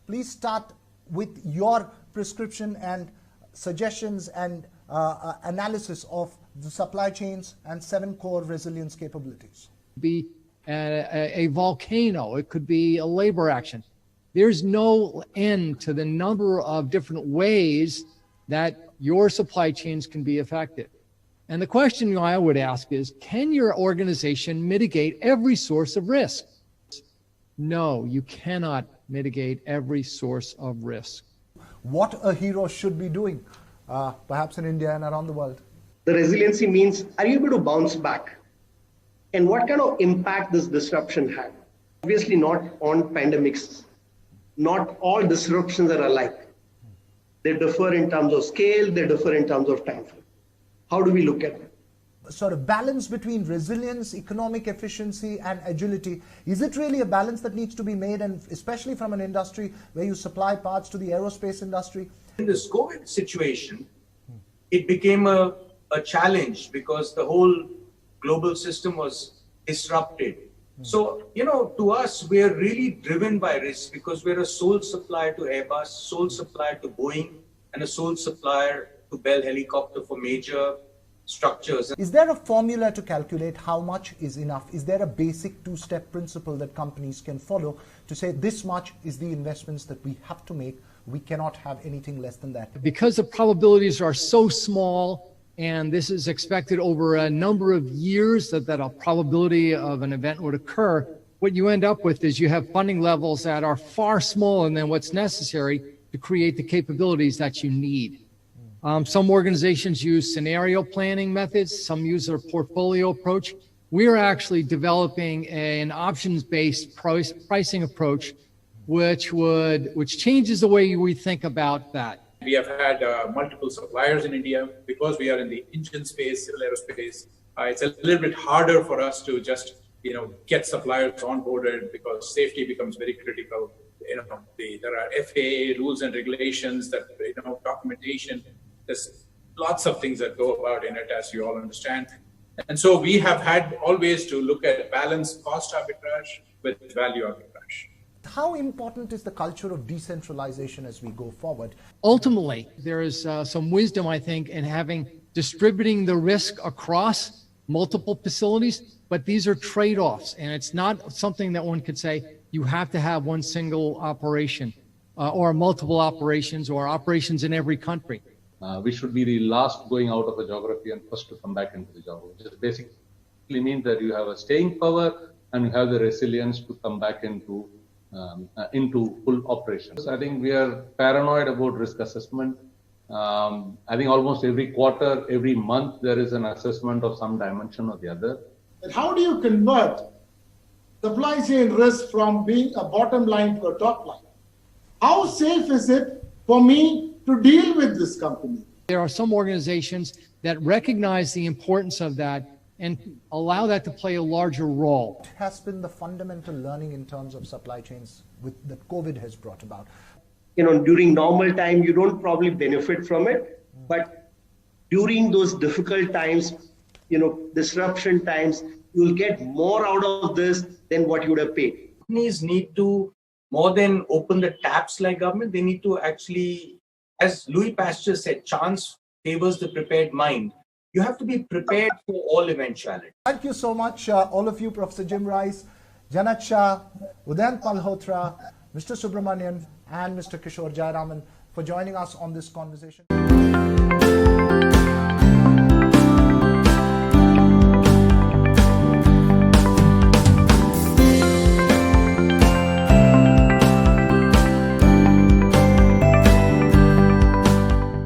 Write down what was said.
please start with your prescription and suggestions and analysis of the supply chains and 7 core resilience capabilities. Be a volcano, it could be a labor action. There's no end to the number of different ways that your supply chains can be affected. And the question I would ask is, can your organization mitigate every source of risk? No, you cannot mitigate every source of risk. What a hero should be doing, perhaps in India and around the world. The resiliency means, are you able to bounce back? And what kind of impact this disruption had? Obviously not on pandemics. Not all disruptions are alike. They differ in terms of scale, they differ in terms of time frame. How do we look at it? Sort of balance between resilience, economic efficiency, and agility. Is it really a balance that needs to be made, and especially from an industry where you supply parts to the aerospace industry? In this COVID situation, it became a challenge because the whole global system was disrupted. So, to us, we are really driven by risk because we're a sole supplier to Airbus, sole supplier to Boeing, and a sole supplier to Bell Helicopter for major structures. Is there a formula to calculate how much is enough? Is there a basic 2-step principle that companies can follow to say this much is the investments that we have to make? We cannot have anything less than that. Because the probabilities are so small, and this is expected over a number of years that a probability of an event would occur, what you end up with is you have funding levels that are far smaller than what's necessary to create the capabilities that you need. Some organizations use scenario planning methods, some use a portfolio approach. We are actually developing an options-based pricing approach, which changes the way we think about that. We have had multiple suppliers in India because we are in the engine space, civil aerospace. It's a little bit harder for us to just, get suppliers onboarded because safety becomes very critical. There are FAA rules and regulations that, documentation. There's lots of things that go about in it, as you all understand. And so we have had always to look at balanced cost arbitrage with value arbitrage. How important is the culture of decentralization as we go forward? Ultimately, there is some wisdom, I think, in distributing the risk across multiple facilities, but these are trade-offs, and it's not something that one could say you have to have one single operation or multiple operations or operations in every country. We should be the last going out of a geography and first to come back into the geography, which basically means that you have a staying power and you have the resilience to come back into full operations. I think we are paranoid about risk assessment. I think almost every quarter, every month, there is an assessment of some dimension or the other. And how do you convert supply chain risk from being a bottom line to a top line? How safe is it for me to deal with this company? There are some organizations that recognize the importance of that and allow that to play a larger role. What has been the fundamental learning in terms of supply chains that COVID has brought about? During normal time, you don't probably benefit from it, but during those difficult times, disruption times, you'll get more out of this than what you would have paid. Companies need to, more than open the taps like government, they need to actually, as Louis Pasteur said, chance favors the prepared mind. You have to be prepared for all eventualities. Thank you so much, all of you, Professor Jim Rice, Janat Shah, Udayant Malhotra, Mr. Subramanian, and Mr. Kishore Jayaraman, for joining us on this conversation.